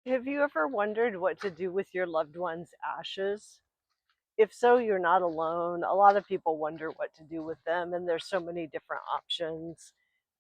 Have you ever wondered what to do with your loved one's ashes? If so, you're not alone. A lot of people wonder what to do with them, and there's so many different options,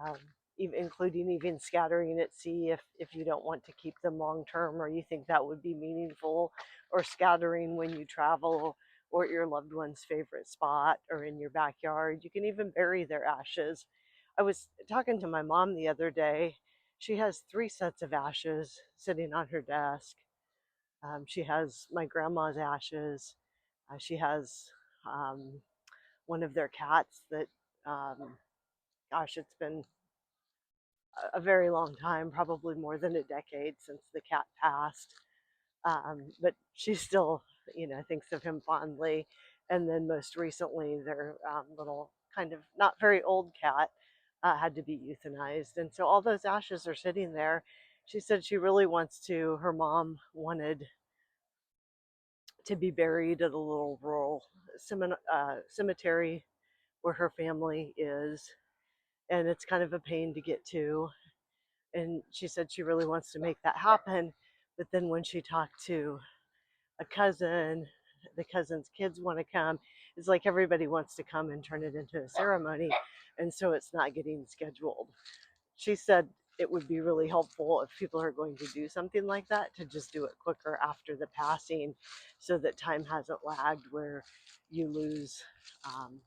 um, even, including even scattering at sea if you don't want to keep them long term or you think that would be meaningful, or scattering when you travel or at your loved one's favorite spot or in your backyard. You can even bury their ashes. I was talking to my mom the other day. She has three sets of ashes sitting on her desk. She has my grandma's ashes. She has um, one of their cats that, um, gosh, it's been a very long time, probably more than a decade since the cat passed. But she still, thinks of him fondly. And then most recently, their little kind of not very old cat had to be euthanized. And so all those ashes are sitting there. She said she really wants to, her mom wanted to be buried at a little rural cemetery where her family is, and it's kind of a pain to get to. And she said she really wants to make that happen. But then when she talked to a cousin, the cousin's kids want to come. It's like everybody wants to come and turn it into a ceremony, and so it's not getting scheduled. She said it would be really helpful if people are going to do something like that to just do it quicker after the passing, so that time hasn't lagged where you lose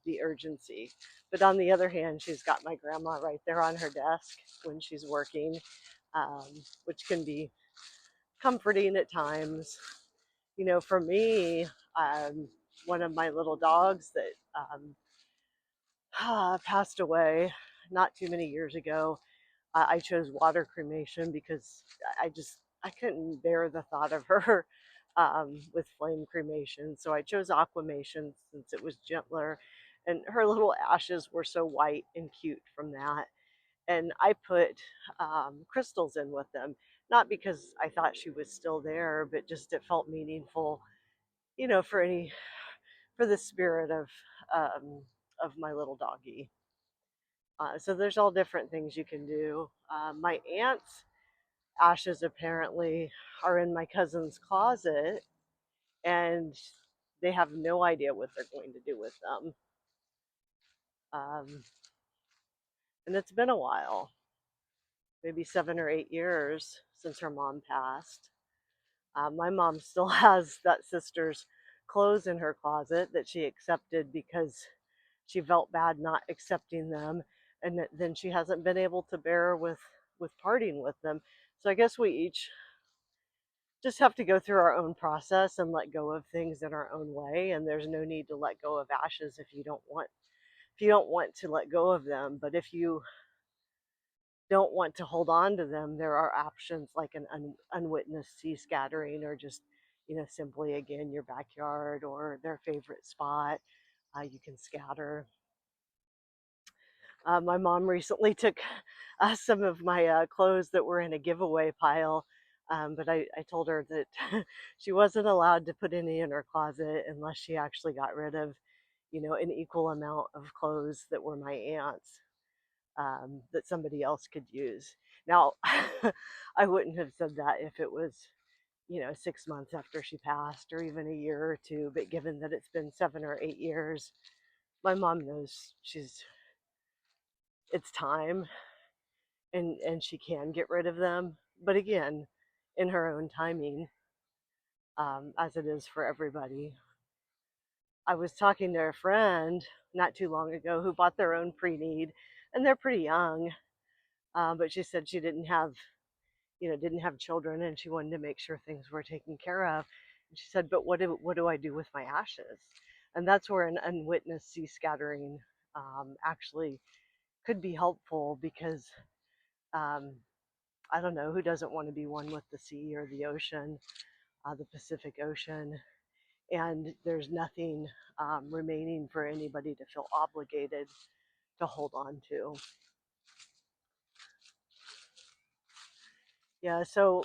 the urgency. But on the other hand, she's got my grandma right there on her desk when she's working, um, which can be comforting at times. For me, um, one of my little dogs that passed away not too many years ago, I chose water cremation because I couldn't bear the thought of her with flame cremation. So I chose aquamation since it was gentler, and her little ashes were so white and cute from that. And I put crystals in with them, not because I thought she was still there, but just it felt meaningful, for the spirit of my little doggy. So there's all different things you can do. My aunt's ashes apparently are in my cousin's closet, and they have no idea what they're going to do with them. Um, and it's been a while, maybe 7 or 8 years since her mom passed. My mom still has that sister's clothes in her closet that she accepted because she felt bad not accepting them, and then she hasn't been able to bear with parting with them. So I guess we each just have to go through our own process and let go of things in our own way, and there's no need to let go of ashes if you don't want to let go of them. But if you don't want to hold on to them, there are options like an unwitnessed sea scattering, or just simply again your backyard or their favorite spot. You can scatter. My mom recently took some of my clothes that were in a giveaway pile, but I told her that she wasn't allowed to put any in her closet unless she actually got rid of, an equal amount of clothes that were my aunt's, that somebody else could use. Now, I wouldn't have said that if it was, 6 months after she passed or even a year or two, but given that it's been 7 or 8 years, my mom knows it's time, and she can get rid of them, but again, in her own timing, as it is for everybody. I was talking to a friend not too long ago who bought their own pre-need, and they're pretty young, but she said she didn't have children, and she wanted to make sure things were taken care of. And she said, but what do I do with my ashes? And that's where an unwitnessed sea scattering actually could be helpful, because um, I don't know who doesn't want to be one with the sea or the ocean, the Pacific Ocean, and there's nothing remaining for anybody to feel obligated to hold on to. Yeah, so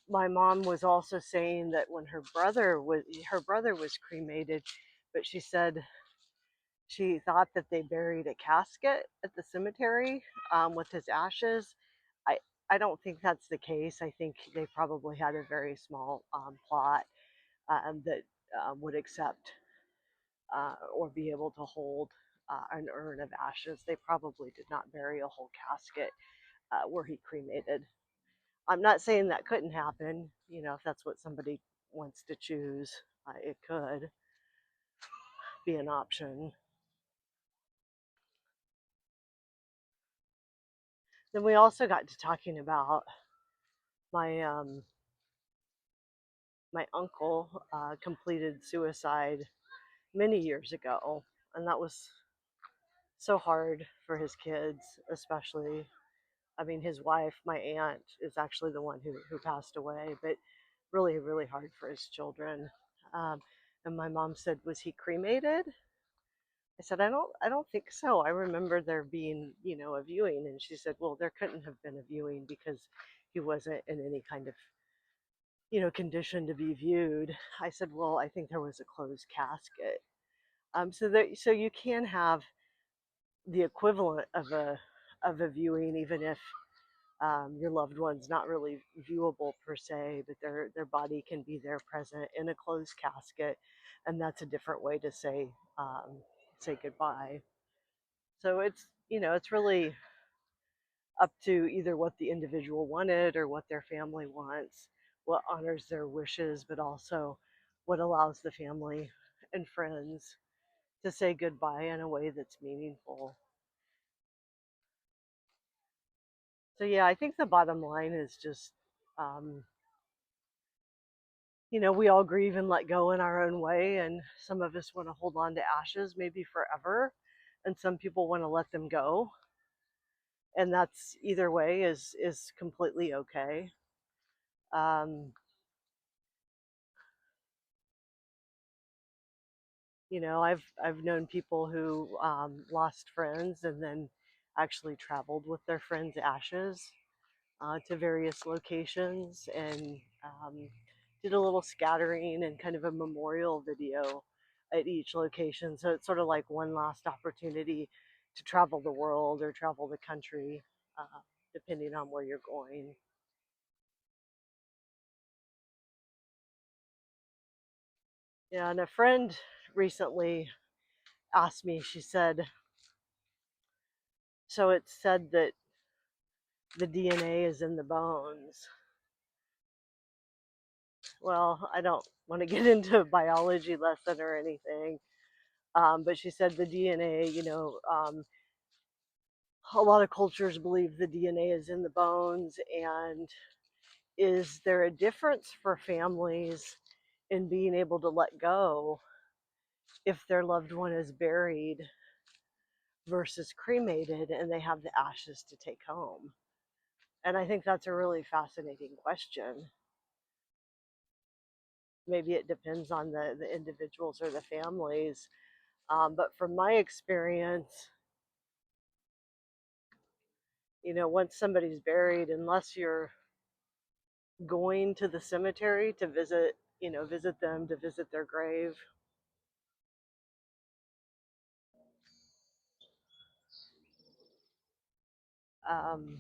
my mom was also saying that when her brother was cremated, but she said she thought that they buried a casket at the cemetery with his ashes. I I don't think that's the case. I think they probably had a very small plot that would accept or be able to hold an urn of ashes. They probably did not bury a whole casket where he cremated. I'm not saying that couldn't happen. You know, if that's what somebody wants to choose, it could be an option. Then we also got to talking about my my uncle completed suicide many years ago, and that was so hard for his kids, especially. I mean, his wife, my aunt, is actually the one who passed away, but really, really hard for his children. Um, and my mom said, "Was he cremated?" I said, "I don't think so. I remember there being, you know, a viewing." And she said, "Well, there couldn't have been a viewing because he wasn't in any kind of, you know, condition to be viewed." I said, "Well, I think there was a closed casket." So you can have the equivalent of a viewing, even if your loved one's not really viewable per se, but their body can be there present in a closed casket, and that's a different way to say goodbye. So it's, you know, it's really up to either what the individual wanted or what their family wants, what honors their wishes, but also what allows the family and friends to say goodbye in a way that's meaningful. So yeah, I think the bottom line is just, um, you know, we all grieve and let go in our own way, and some of us want to hold on to ashes maybe forever, and some people want to let them go, and that's either way is completely okay. Um, you know, I've known people who lost friends and then actually traveled with their friends' ashes to various locations and did a little scattering and kind of a memorial video at each location. So it's sort of like one last opportunity to travel the world or travel the country, depending on where you're going. Yeah, and a friend recently asked me, she said, "So it's said that the DNA is in the bones." Well, I don't want to get into a biology lesson or anything, but she said the DNA, you know, a lot of cultures believe the DNA is in the bones. And is there a difference for families in being able to let go if their loved one is buried versus cremated and they have the ashes to take home? And I think that's a really fascinating question. Maybe it depends on the individuals or the families. But from my experience, you know, once somebody's buried, unless you're going to the cemetery to visit, you know, visit them, to visit their grave, um,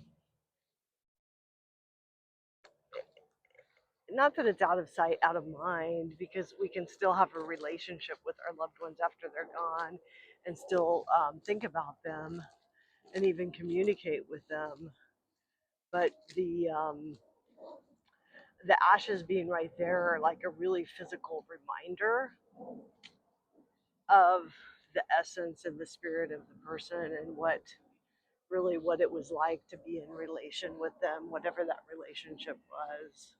not that it's out of sight, out of mind, because we can still have a relationship with our loved ones after they're gone and still think about them and even communicate with them. But the ashes being right there are like a really physical reminder of the essence and the spirit of the person and what really what it was like to be in relation with them, whatever that relationship was.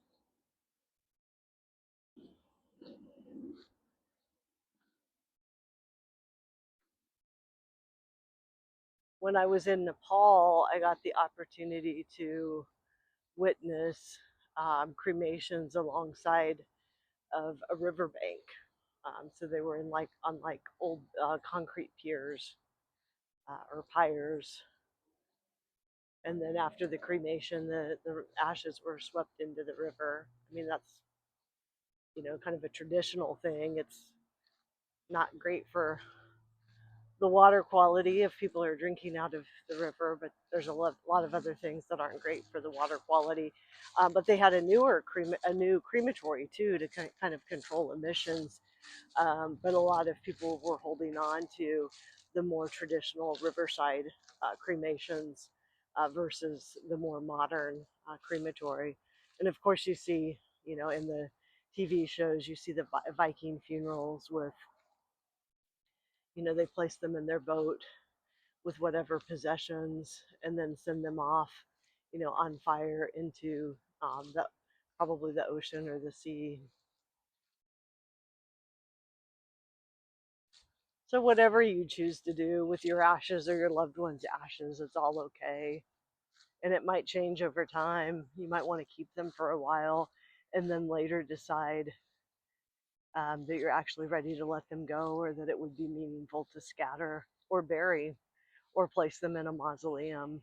When I was in Nepal, I got the opportunity to witness cremations alongside of a riverbank. So they were in like on like old concrete piers or pyres, and then after the cremation, the ashes were swept into the river. I mean, that's, you know, kind of a traditional thing. It's not great for the water quality if people are drinking out of the river, but there's lot of other things that aren't great for the water quality. But they had a new crematory too to kind of control emissions. But a lot of people were holding on to the more traditional riverside cremations versus the more modern crematory. And of course, you see, in the TV shows, you see the Viking funerals with, they place them in their boat with whatever possessions and then send them off, on fire into the probably the ocean or the sea. So whatever you choose to do with your ashes or your loved one's ashes, it's all okay. And it might change over time. You might want to keep them for a while and then later decide that you're actually ready to let them go, or that it would be meaningful to scatter or bury or place them in a mausoleum.